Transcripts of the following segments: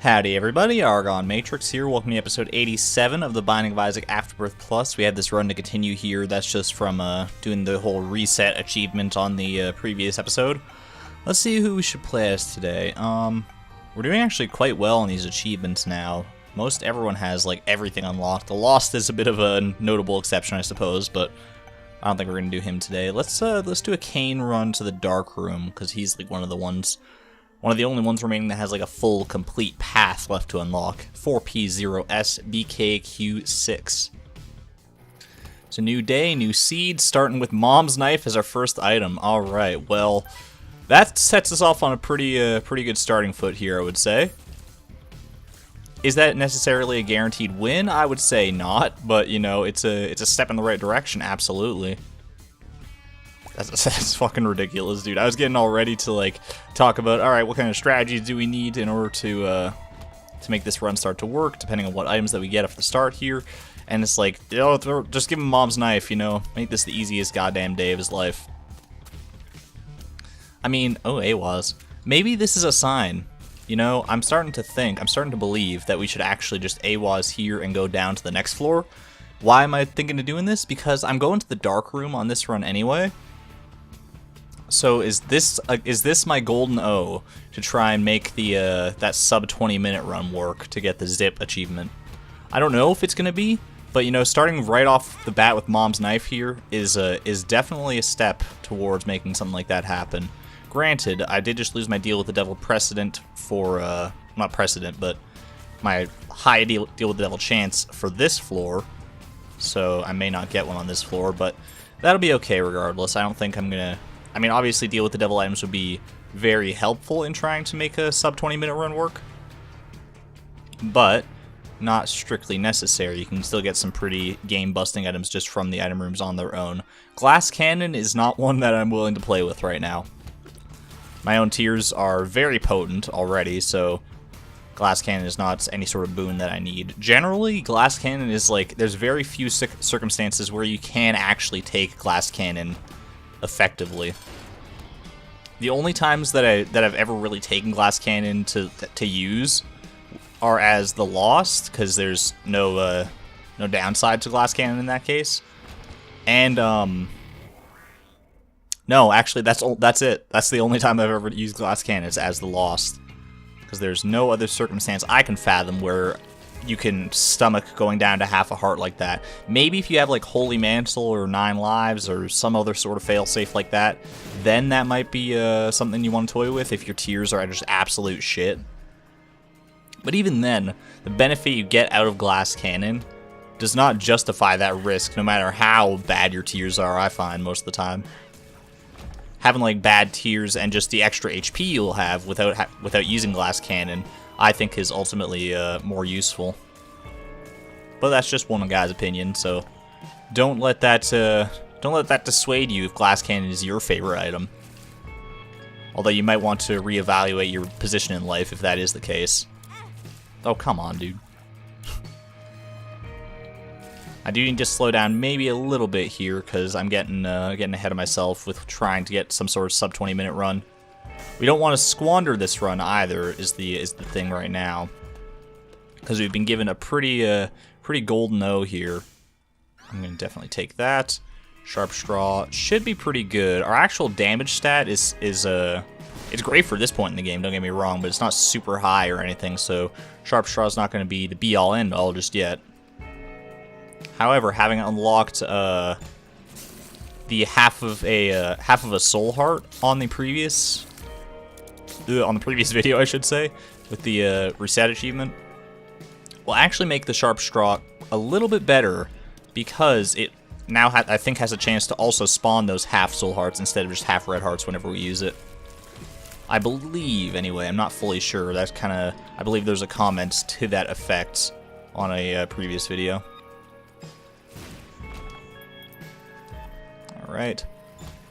Howdy everybody, ArgonMatrix here, welcome to episode 87 of the Binding of Isaac Afterbirth Plus. We had this run to continue here, that's just from doing the whole reset achievement on the previous episode. Let's see who we should play as today. We're doing actually quite well on these achievements now. Most everyone has like everything unlocked. The Lost is a bit of a notable exception, I suppose, but I don't think we're going to do him today. Let's do a Cain run to the Dark Room, because he's like one of the only ones remaining that has like a full, complete path left to unlock. 4P0SBKQ6. It's a new day, new seed, starting with Mom's Knife as our first item. Alright, well, that sets us off on a pretty good starting foot here, I would say. Is that necessarily a guaranteed win? I would say not, but you know, it's a step in the right direction, absolutely. That's fucking ridiculous, dude. I was getting all ready to like talk about, alright, what kind of strategies do we need in order to make this run start to work, depending on what items that we get at the start here. And it's like, just give him Mom's Knife, you know, make this the easiest goddamn day of his life. I mean, oh, AWAS. Maybe this is a sign. You know, I'm starting to believe that we should actually just AWAS here and go down to the next floor. Why am I thinking of doing this? Because I'm going to the Dark Room on this run anyway. So is this my golden O to try and make the that sub 20-minute run work to get the zip achievement? I don't know if it's gonna be, but you know, starting right off the bat with Mom's Knife here is definitely a step towards making something like that happen. Granted, I did just lose my deal with the devil precedent for not precedent, but my high deal with the devil chance for this floor. So I may not get one on this floor, but that'll be okay regardless. I don't think I'm gonna. I mean, obviously, deal with the devil items would be very helpful in trying to make a sub 20-minute run work, but not strictly necessary. You can still get some pretty game-busting items just from the item rooms on their own. Glass Cannon is not one that I'm willing to play with right now. My own tears are very potent already, so Glass Cannon is not any sort of boon that I need. Generally, Glass Cannon is like, there's very few circumstances where you can actually take Glass Cannon effectively. The only times that I've ever really taken Glass Cannon to use are as the Lost, because there's no downside to Glass Cannon in that case. And no, actually that's it. That's the only time I've ever used Glass Cannon is as the Lost, because there's no other circumstance I can fathom where you can stomach going down to half a heart like that. Maybe if you have like Holy Mantle or 9 lives or some other sort of failsafe like that, then that might be something you want to toy with if your tears are just absolute shit. But even then, the benefit you get out of Glass Cannon does not justify that risk, no matter how bad your tears are, I find, most of the time. Having like bad tears and just the extra HP you'll have without using Glass Cannon, I think is ultimately more useful. But that's just one guy's opinion, so don't let that dissuade you if Glass Cannon is your favorite item. Although you might want to reevaluate your position in life if that is the case. Oh, come on, dude. I do need to slow down maybe a little bit here, because I'm getting ahead of myself with trying to get some sort of sub 20-minute run. We don't want to squander this run either, is the thing right now, because we've been given a pretty golden O here. I'm gonna definitely take that. Sharp Straw should be pretty good. Our actual damage stat is it's great for this point in the game. Don't get me wrong, but it's not super high or anything. So Sharp Straw is not going to be the be-all end-all just yet. However, having unlocked the half of a soul heart on the previous video, I should say, with the reset achievement, will actually make the Sharp Straw a little bit better, because it now I think has a chance to also spawn those half soul hearts instead of just half red hearts whenever we use it. I believe, anyway. I'm not fully sure. That's kind of, I believe there's a comment to that effect on a previous video. Alright.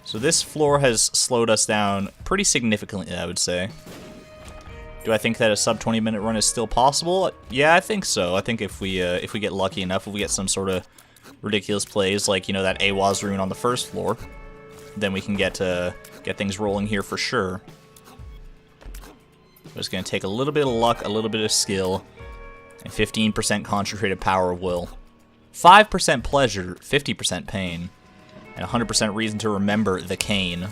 So this floor has slowed us down pretty significantly, I would say. Do I think that a sub 20-minute run is still possible? Yeah, I think so. I think if we get lucky enough, if we get some sort of ridiculous plays like, you know, that AWAS rune on the first floor, then we can get things rolling here for sure. But it's going to take a little bit of luck, a little bit of skill, and 15% concentrated power of will. 5% pleasure, 50% pain, and 100% reason to remember the cane.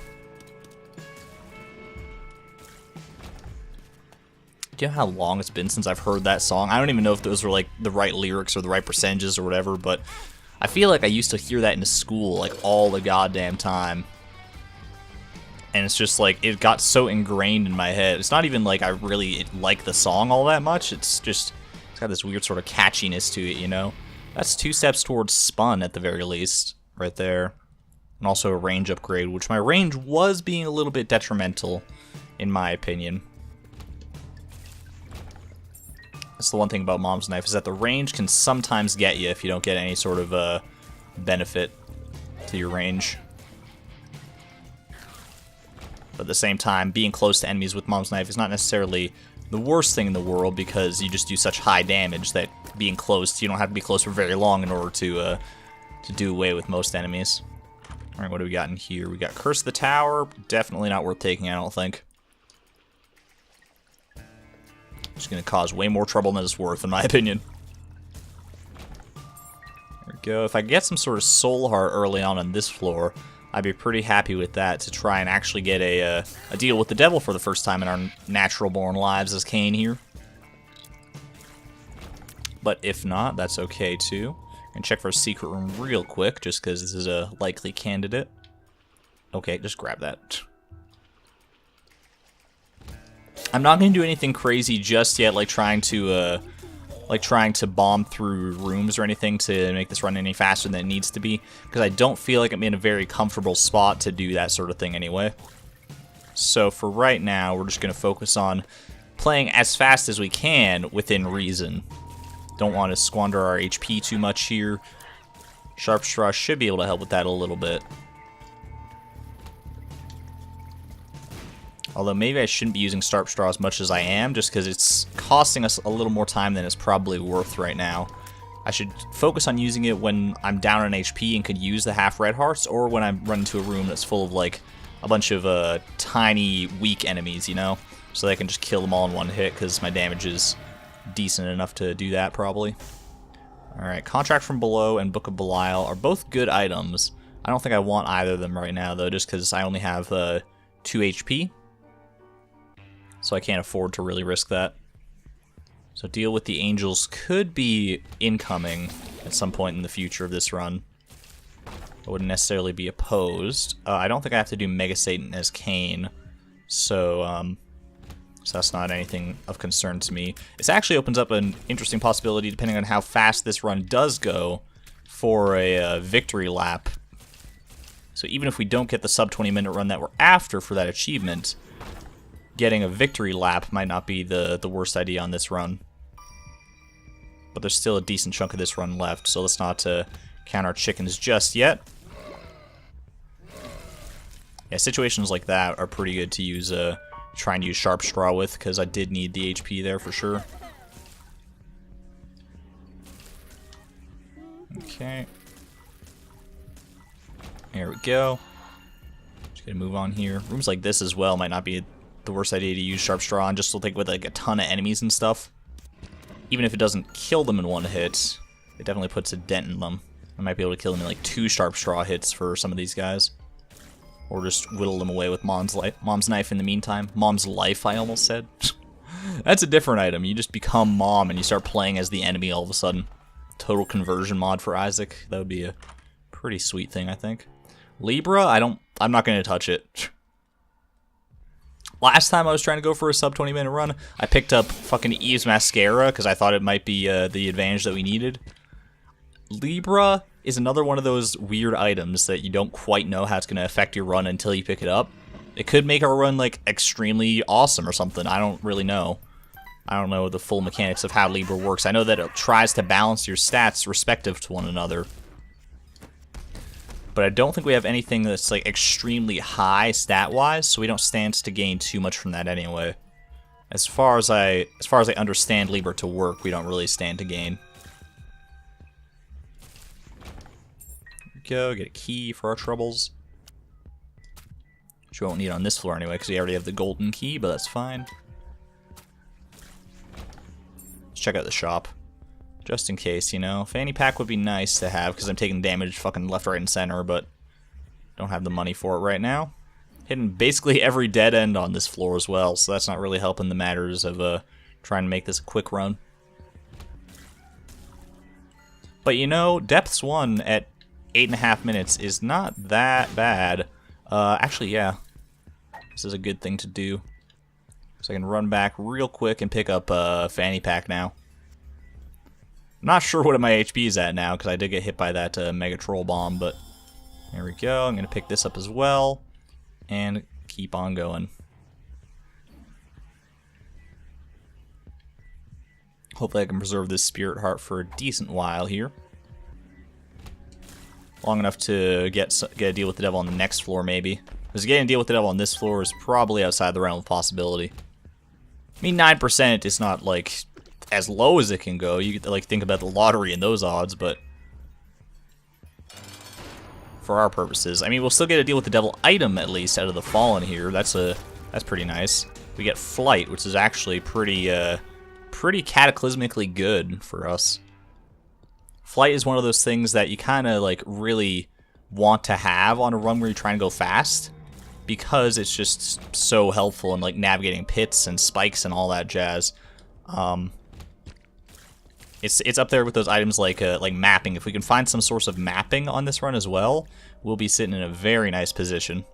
Do you know how long it's been since I've heard that song? I don't even know if those were like the right lyrics or the right percentages or whatever, but I feel like I used to hear that in school like all the goddamn time. And it's just like, it got so ingrained in my head. It's not even like I really like the song all that much. It's just, it's got this weird sort of catchiness to it, you know? That's 2 steps towards spun at the very least, right there. And also a range upgrade, which my range was being a little bit detrimental, in my opinion. That's the one thing about Mom's Knife, is that the range can sometimes get you if you don't get any sort of benefit to your range. But at the same time, being close to enemies with Mom's Knife is not necessarily the worst thing in the world, because you just do such high damage that being close, you don't have to be close for very long in order to do away with most enemies. Alright, what do we got in here? We got Curse of the Tower. Definitely not worth taking, I don't think. It's going to cause way more trouble than it's worth, in my opinion. There we go. If I get some sort of Soul Heart early on this floor, I'd be pretty happy with that to try and actually get a deal with the devil for the first time in our natural-born lives as Cain here. But if not, that's okay too. And check for a secret room real quick, just because this is a likely candidate. Okay, just grab that. I'm not going to do anything crazy just yet, like trying to bomb through rooms or anything to make this run any faster than it needs to be, because I don't feel like I'm in a very comfortable spot to do that sort of thing anyway. So for right now, we're just going to focus on playing as fast as we can within reason. Don't want to squander our HP too much here. Sharp Straw should be able to help with that a little bit. Although maybe I shouldn't be using Sharp Straw as much as I am, just because it's costing us a little more time than it's probably worth right now. I should focus on using it when I'm down on HP and could use the half red hearts, or when I run into a room that's full of like a bunch of tiny, weak enemies, you know? So that I can just kill them all in one hit, because my damage is decent enough to do that, probably. Alright, Contract from Below and Book of Belial are both good items. I don't think I want either of them right now, though, just because I only have 2 HP. So I can't afford to really risk that. So Deal with the Angels could be incoming at some point in the future of this run. I wouldn't necessarily be opposed. I don't think I have to do Mega Satan as Cain, so that's not anything of concern to me. This actually opens up an interesting possibility, depending on how fast this run does go, for a victory lap. So even if we don't get the sub 20-minute run that we're after for that achievement, getting a victory lap might not be the worst idea on this run. But there's still a decent chunk of this run left, so let's not count our chickens just yet. Yeah, situations like that are pretty good to use, try and use Sharp Straw with, because I did need the HP there for sure. Okay. There we go. Just gonna move on here. Rooms like this as well might not be the worst idea to use Sharp Straw on, just to think with like a ton of enemies and stuff. Even if it doesn't kill them in one hit, it definitely puts a dent in them. I might be able to kill them in like 2 Sharp Straw hits for some of these guys. Or just whittle them away with Mom's Knife in the meantime. Mom's Life, I almost said. That's a different item. You just become Mom and you start playing as the enemy all of a sudden. Total conversion mod for Isaac. That would be a pretty sweet thing, I think. Libra, I'm not going to touch it. Last time I was trying to go for a sub 20-minute run, I picked up fucking Eve's Mascara because I thought it might be the advantage that we needed. Libra is another one of those weird items that you don't quite know how it's going to affect your run until you pick it up. It could make our run like extremely awesome or something. I don't really know. I don't know the full mechanics of how Libra works. I know that it tries to balance your stats respective to one another. But I don't think we have anything that's like extremely high stat-wise, so we don't stand to gain too much from that anyway. As far as I understand Libra to work, we don't really stand to gain. Go, get a key for our troubles. Which we won't need on this floor anyway, because we already have the golden key, but that's fine. check out the shop. Just in case, you know. Fanny pack would be nice to have, because I'm taking damage fucking left, right, and center, but don't have the money for it right now. Hitting basically every dead end on this floor as well, so that's not really helping the matters of trying to make this a quick run. But you know, Depths 1 at 8.5 minutes is not that bad. Actually, yeah. This is a good thing to do. So I can run back real quick and pick up Fanny Pack now. I'm not sure what my HP is at now, because I did get hit by that Mega Troll Bomb, but there we go. I'm going to pick this up as well, and keep on going. Hopefully I can preserve this Spirit Heart for a decent while here. Long enough to get a deal with the devil on the next floor, maybe. Because getting a deal with the devil on this floor is probably outside the realm of possibility. I mean, 9% is not, like, as low as it can go. You could, like, think about the lottery and those odds, but for our purposes, I mean, we'll still get a deal with the devil item, at least, out of the Fallen here. That's pretty nice. We get Flight, which is actually pretty cataclysmically good for us. Flight is one of those things that you kind of, like, really want to have on a run where you're trying to go fast, because it's just so helpful in, like, navigating pits and spikes and all that jazz. It's up there with those items like mapping. If we can find some source of mapping on this run as well, we'll be sitting in a very nice position.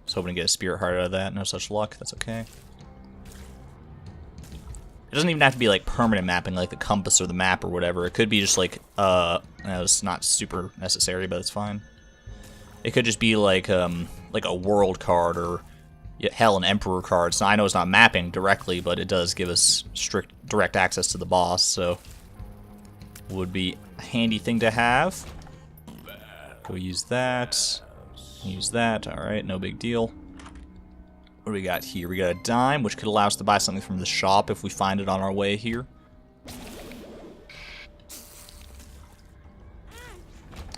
Just hoping to get a Spirit Heart out of that. No such luck. That's okay. It doesn't even have to be like permanent mapping, like the compass or the map or whatever. It could be just like it's not super necessary, but it's fine. It could just be like a world card or hell, an Emperor card. So I know it's not mapping directly, but it does give us strict direct access to the boss, so would be a handy thing to have. Go use that. Use that. All right, no big deal. What do we got here? We got a dime, which could allow us to buy something from the shop if we find it on our way here.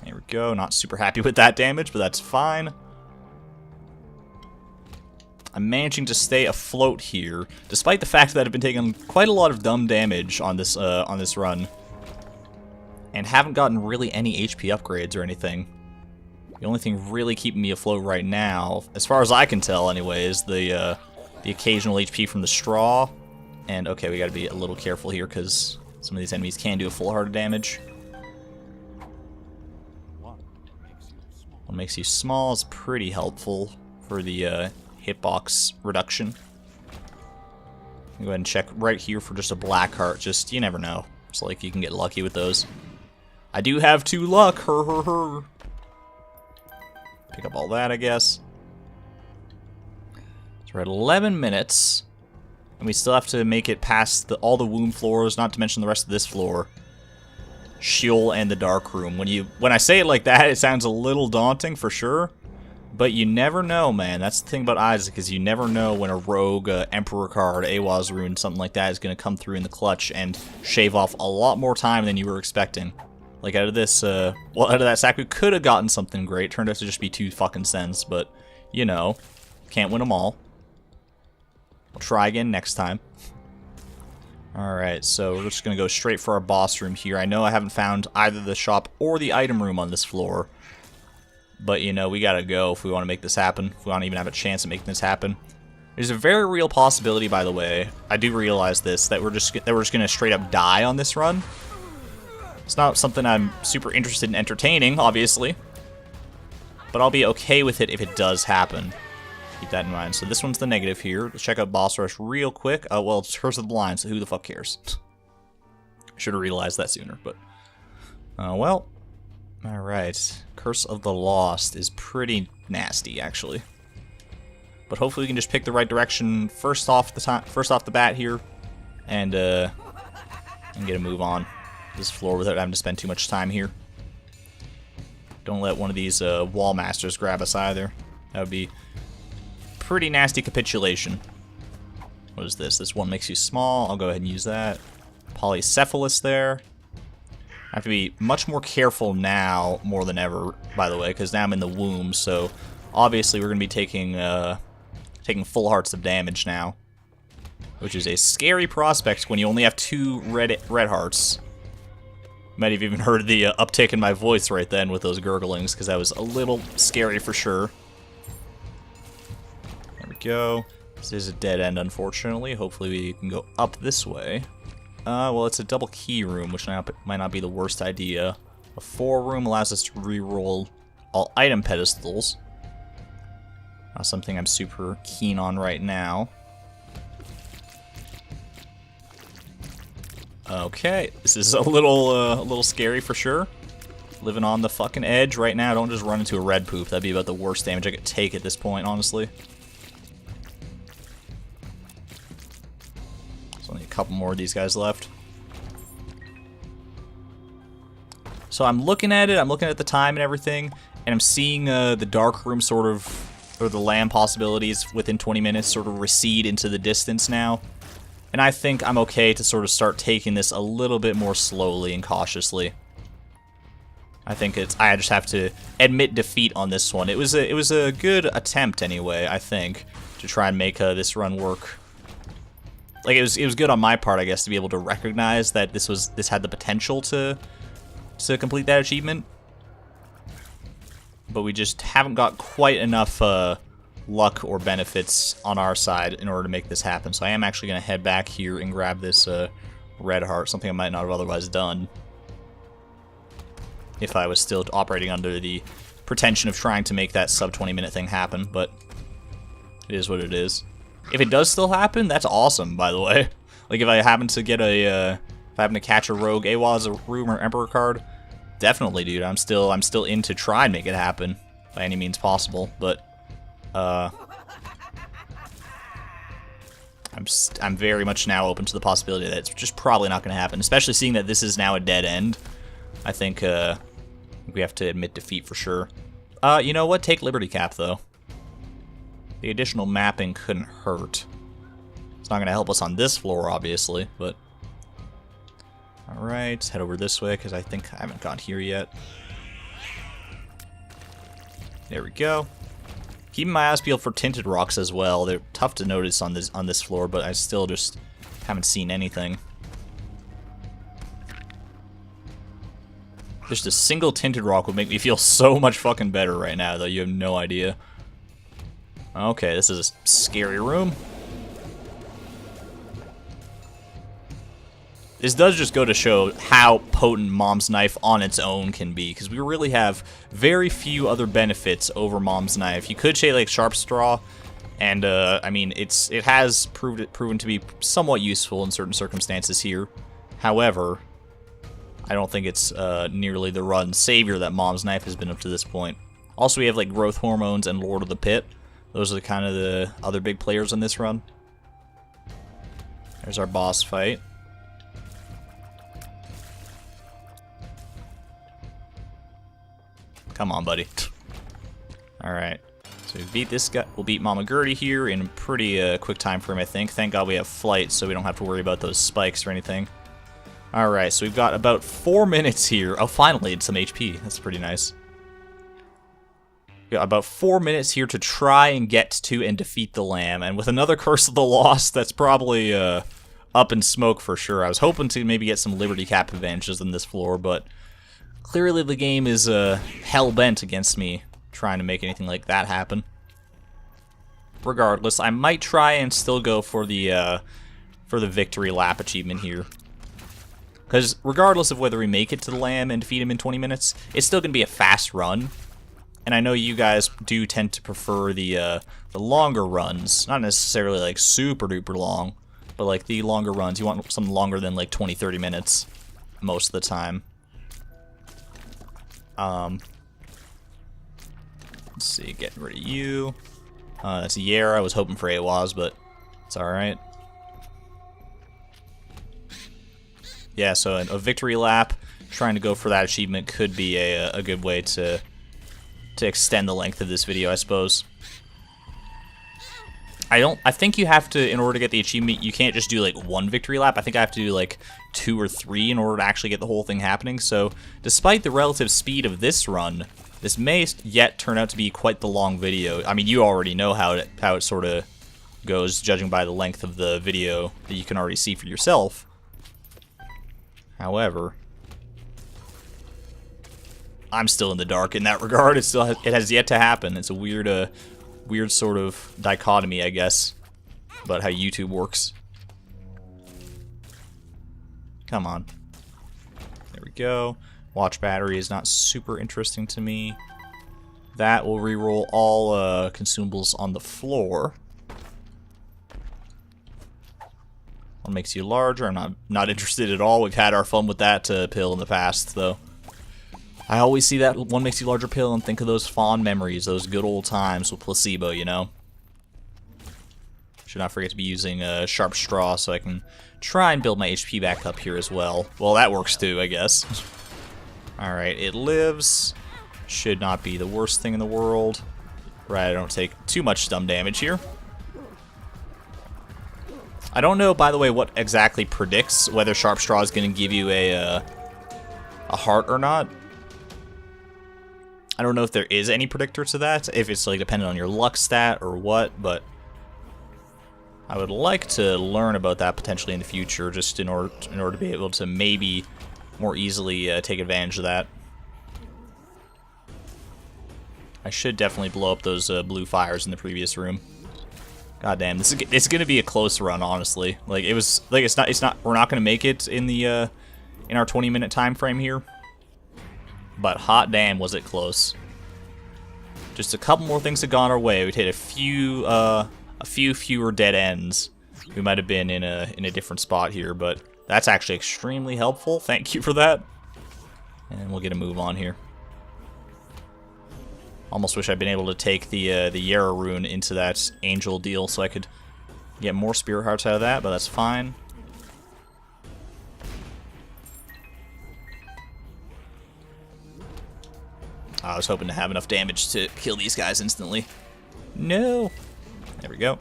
There we go. Not super happy with that damage, but that's fine. I'm managing to stay afloat here, despite the fact that I've been taking quite a lot of dumb damage on this run, and haven't gotten really any HP upgrades or anything. The only thing really keeping me afloat right now, as far as I can tell anyway, is the occasional HP from the straw. And okay, we gotta be a little careful here because some of these enemies can do a full heart of damage. What makes you small is pretty helpful for the hitbox reduction. Go ahead and check right here for just a black heart. Just, you never know. It's like you can get lucky with those. I do have 2 luck. Her. Pick up all that, I guess. So we're at 11 minutes. And we still have to make it past all the womb floors, not to mention the rest of this floor. Sheol and the Dark Room. When I say it like that, it sounds a little daunting for sure. But you never know, man. That's the thing about Isaac, is you never know when a rogue, Emperor card, Awaz rune, something like that is going to come through in the clutch and shave off a lot more time than you were expecting. Like out of this, out of that sack, we could have gotten something great. Turned out to just be 2 fucking cents, but, you know, can't win them all. We'll try again next time. Alright, so we're just going to go straight for our boss room here. I know I haven't found either the shop or the item room on this floor. But, you know, we gotta go if we want to make this happen. If we want to even have a chance at making this happen. There's a very real possibility, by the way, I do realize this, that we're just gonna straight up die on this run. It's not something I'm super interested in entertaining, obviously. But I'll be okay with it if it does happen. Keep that in mind. So this one's the negative here. Let's check out Boss Rush real quick. Oh, well, it's Curse of the Blind, so who the fuck cares? Should have realized that sooner, but... well... Alright, Curse of the Lost is pretty nasty, actually. But hopefully we can just pick the right direction first off the bat here, and get a move on this floor without having to spend too much time here. Don't let one of these wall masters grab us either. That would be pretty nasty capitulation. What is this? This one makes you small. I'll go ahead and use that. Polycephalus there. I have to be much more careful now, more than ever, by the way, because now I'm in the womb, so obviously we're going to be taking full hearts of damage now. which is a scary prospect when you only have 2 red hearts. Might have even heard the uptick in my voice right then with those gurglings, because that was a little scary for sure. There we go. This is a dead end, unfortunately. Hopefully we can go up this way. Well, it's a double key room, which might not be the worst idea. A 4 room allows us to re-roll all item pedestals. Not something I'm super keen on right now. Okay, this is a little scary for sure. Living on the fucking edge right now. Don't just run into a red poop. That'd be about the worst damage I could take at this point, honestly. There's only a couple more of these guys left. So I'm looking at it, I'm looking at the time and everything, and I'm seeing the dark room sort of, or the land possibilities within 20 minutes sort of recede into the distance now. And I think I'm okay to sort of start taking this a little bit more slowly and cautiously. I think I just have to admit defeat on this one. It was a good attempt anyway, I think, to try and make this run work. Like it was good on my part, I guess, to be able to recognize that this had the potential to complete that achievement. But we just haven't got quite enough luck or benefits on our side in order to make this happen. So I am actually going to head back here and grab this red heart, something I might not have otherwise done if I was still operating under the pretension of trying to make that sub 20 minute thing happen, but it is what it is. If it does still happen, that's awesome, by the way. Like if I happen to get if I happen to catch a rogue AWAS, a Room or Emperor card, definitely, dude. I'm still in to try and make it happen by any means possible, but I'm very much now open to the possibility that it's just probably not going to happen, especially seeing that this is now a dead end. I think we have to admit defeat for sure. You know what? Take Liberty Cap, though. The additional mapping couldn't hurt. It's not going to help us on this floor, obviously, but... Alright, let's head over this way, because I think I haven't got here yet. There we go. Keeping my eyes peeled for tinted rocks as well. They're tough to notice on this floor, but I still just haven't seen anything. Just a single tinted rock would make me feel so much fucking better right now, though. You have no idea. Okay, this is a scary room. This does just go to show how potent Mom's Knife on its own can be, because we really have very few other benefits over Mom's Knife. You could say like Sharp Straw, and I mean it has proven to be somewhat useful in certain circumstances here. However, I don't think it's nearly the run savior that Mom's Knife has been up to this point. Also, we have like Growth Hormones and Lord of the Pit. Those are kind of the other big players in this run. There's our boss fight. Come on, buddy. Alright. So we beat this guy. We'll beat Mama Gertie here in a pretty quick time frame, I think. Thank God we have flight, so we don't have to worry about those spikes or anything. Alright, so we've got about 4 minutes here. Oh, finally, it's some HP. That's pretty nice. We've got about 4 minutes here to try and get to and defeat the Lamb. And with another Curse of the Lost, that's probably up in smoke for sure. I was hoping to maybe get some Liberty Cap advantages in this floor, but... clearly the game is hell-bent against me trying to make anything like that happen. Regardless, I might try and still go for the victory lap achievement here. Because regardless of whether we make it to the Lamb and defeat him in 20 minutes, it's still going to be a fast run. And I know you guys do tend to prefer the longer runs. Not necessarily like super-duper long, but like the longer runs. You want something longer than like 20-30 minutes most of the time. Let's see, getting rid of you. That's a Yara. I was hoping for AWAS, but it's alright. Yeah, so a victory lap, trying to go for that achievement could be a good way to extend the length of this video, I suppose. I think you have to, in order to get the achievement, you can't just do like one victory lap. I think I have to do like 2 or 3 in order to actually get the whole thing happening. So despite the relative speed of this run, this may yet turn out to be quite the long video. I mean, you already know how it sort of goes, judging by the length of the video that you can already see for yourself. However, I'm still in the dark in that regard. It has yet to happen. It's a weird weird sort of dichotomy, I guess, about how YouTube works. Come on. There we go. Watch battery is not super interesting to me. That will re-roll all consumables on the floor. One makes you larger. I'm not interested at all. We've had our fun with that pill in the past, though. I always see that one makes you larger pill and think of those fond memories, those good old times with placebo, you know? Should not forget to be using a sharp straw so I can try and build my HP back up here as well. Well, that works too, I guess. Alright, it lives. Should not be the worst thing in the world. Right, I don't take too much stun damage here. I don't know, by the way, what exactly predicts whether sharp straw is going to give you a heart or not. I don't know if there is any predictor to that, if it's like dependent on your luck stat or what, but I would like to learn about that potentially in the future, just in order to be able to maybe more easily take advantage of that. I should definitely blow up those blue fires in the previous room. God damn, it's gonna be a close run, honestly. Like it's not we're not gonna make it in the in our 20-minute time frame here. But hot damn, was it close. Just a couple more things had gone our way. We'd hit a few fewer dead ends. We might have been in a different spot here, but that's actually extremely helpful. Thank you for that. And we'll get a move on here. Almost wish I'd been able to take the Yara rune into that angel deal so I could get more spirit hearts out of that, but that's fine. I was hoping to have enough damage to kill these guys instantly. No! There we go.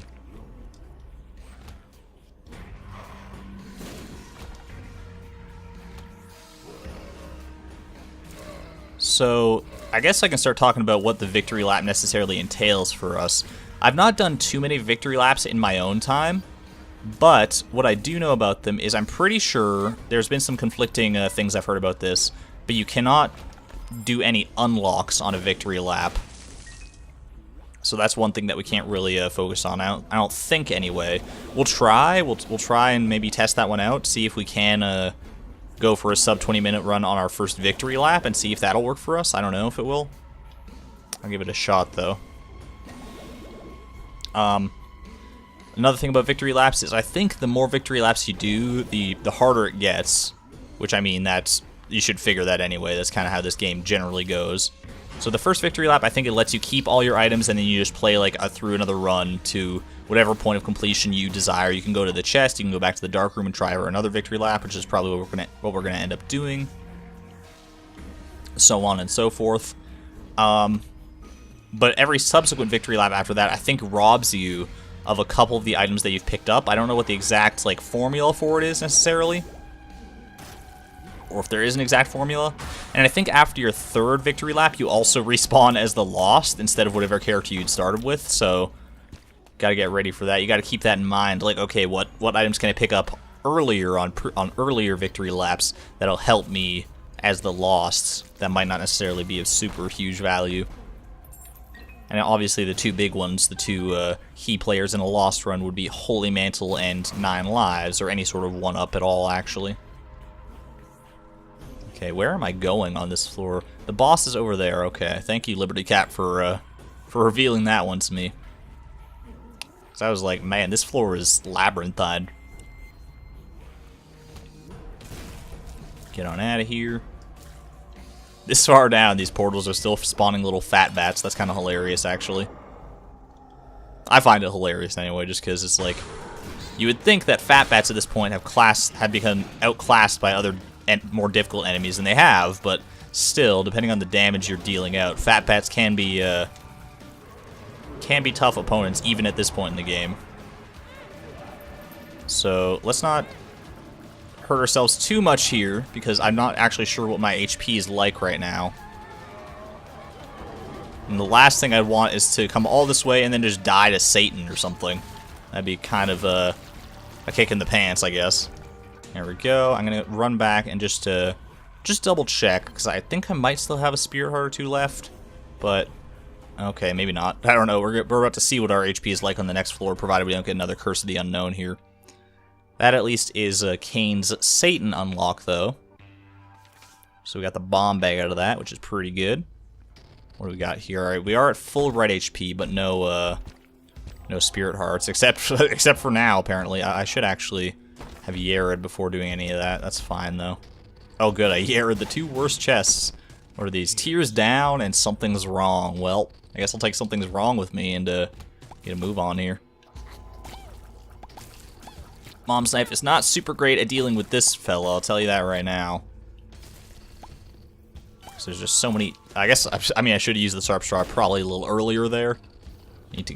So, I guess I can start talking about what the victory lap necessarily entails for us. I've not done too many victory laps in my own time, but what I do know about them is I'm pretty sure there's been some conflicting things I've heard about this, but you cannot do any unlocks on a victory lap. So that's one thing that we can't really focus on. I don't think anyway. We'll try. We'll try and maybe test that one out. See if we can go for a sub 20-minute run on our first victory lap and see if that'll work for us. I don't know if it will. I'll give it a shot though. Another thing about victory laps is I think the more victory laps you do, the harder it gets. Which I mean that's. You should figure that anyway. That's kind of how this game generally goes. So the first victory lap, I think it lets you keep all your items and then you just play like through another run to whatever point of completion you desire. You can go to the chest, you can go back to the dark room and try for another victory lap, which is probably what we're gonna end up doing. So on and so forth. But every subsequent victory lap after that, I think robs you of a couple of the items that you've picked up. I don't know what the exact like formula for it is necessarily, or if there is an exact formula. And I think after your third victory lap, you also respawn as the Lost instead of whatever character you'd started with, so gotta get ready for that. You gotta keep that in mind, like, okay, what items can I pick up earlier on earlier victory laps that'll help me as the Lost that might not necessarily be of super huge value. And obviously the two big ones, the two key players in a Lost run would be Holy Mantle and 9 Lives, or any sort of 1-up at all, actually. Okay, where am I going on this floor? The boss is over there. Okay, thank you, Liberty Cat, for revealing that one to me. Because I was like, man, this floor is labyrinthine. Get on out of here. This far down, these portals are still spawning little fat bats. That's kind of hilarious, actually. I find it hilarious anyway, just because it's like, you would think that fat bats at this point have become outclassed by other and more difficult enemies than they have, but still, depending on the damage you're dealing out, fat bats can be tough opponents even at this point in the game. So let's not hurt ourselves too much here, because I'm not actually sure what my HP is like right now. And the last thing I'd want is to come all this way and then just die to Satan or something. That'd be kind of a kick in the pants, I guess. There we go. I'm gonna run back and just double check, because I think I might still have a Spirit Heart or two left, but okay, maybe not. I don't know. We're about to see what our HP is like on the next floor, provided we don't get another Curse of the Unknown here. That at least is Kane's Satan unlock, though. So we got the bomb bag out of that, which is pretty good. What do we got here? All right, we are at full red HP, but no Spirit Hearts, except for now. Apparently, I should actually have Yared before doing any of that. That's fine though. Oh, good. I Yared the 2 worst chests. What are these? Tears down and something's wrong. Well, I guess I'll take something's wrong with me and get a move on here. Mom's Knife is not super great at dealing with this fella. I'll tell you that right now. So there's just so many. I guess I should have used the Sharp Straw probably a little earlier there. I need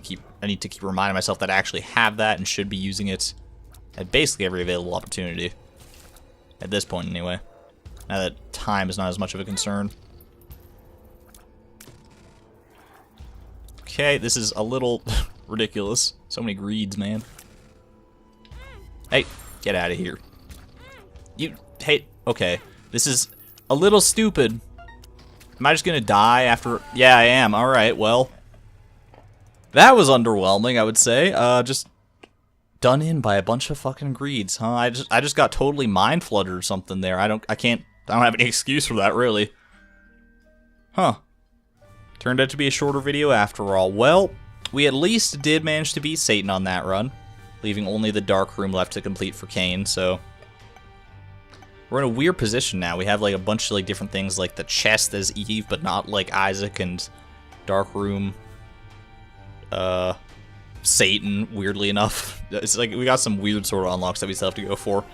to keep reminding myself that I actually have that and should be using it at basically every available opportunity. At this point, anyway. Now that time is not as much of a concern. Okay, this is a little ridiculous. So many greeds, man. Hey, get out of here. Hey, okay. This is a little stupid. Am I just gonna die after? Yeah, I am. Alright, well. That was underwhelming, I would say. Just done in by a bunch of fucking greeds, huh? I just got totally mind flooded or something there. I don't have any excuse for that, really. Huh. Turned out to be a shorter video after all. Well, we at least did manage to beat Satan on that run, leaving only the dark room left to complete for Kane, so we're in a weird position now. We have like a bunch of like different things, like the chest as Eve, but not like Isaac, and dark room Satan, weirdly enough. It's like we got some weird sort of unlocks that we still have to go for.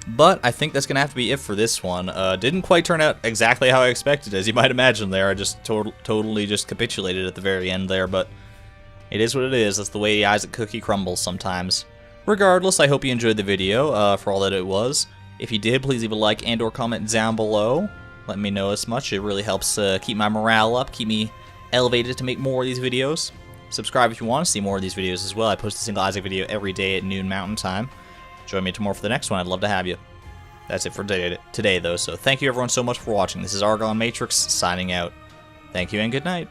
But I think that's gonna have to be it for this one. Didn't quite turn out exactly how I expected, as you might imagine there. I just totally just capitulated at the very end there, but it is what it is. That's the way the Isaac cookie crumbles sometimes. Regardless, I hope you enjoyed the video for all that it was. If you did, please leave a like and or comment down below. Let me know as much. It really helps keep my morale up, keep me elevated to make more of these videos. Subscribe if you want to see more of these videos as well. I post a single Isaac video every day at noon Mountain Time. Join me tomorrow for the next one. I'd love to have you. That's it for today though, so thank you everyone so much for watching. This is ArgonMatrix signing out. Thank you and good night.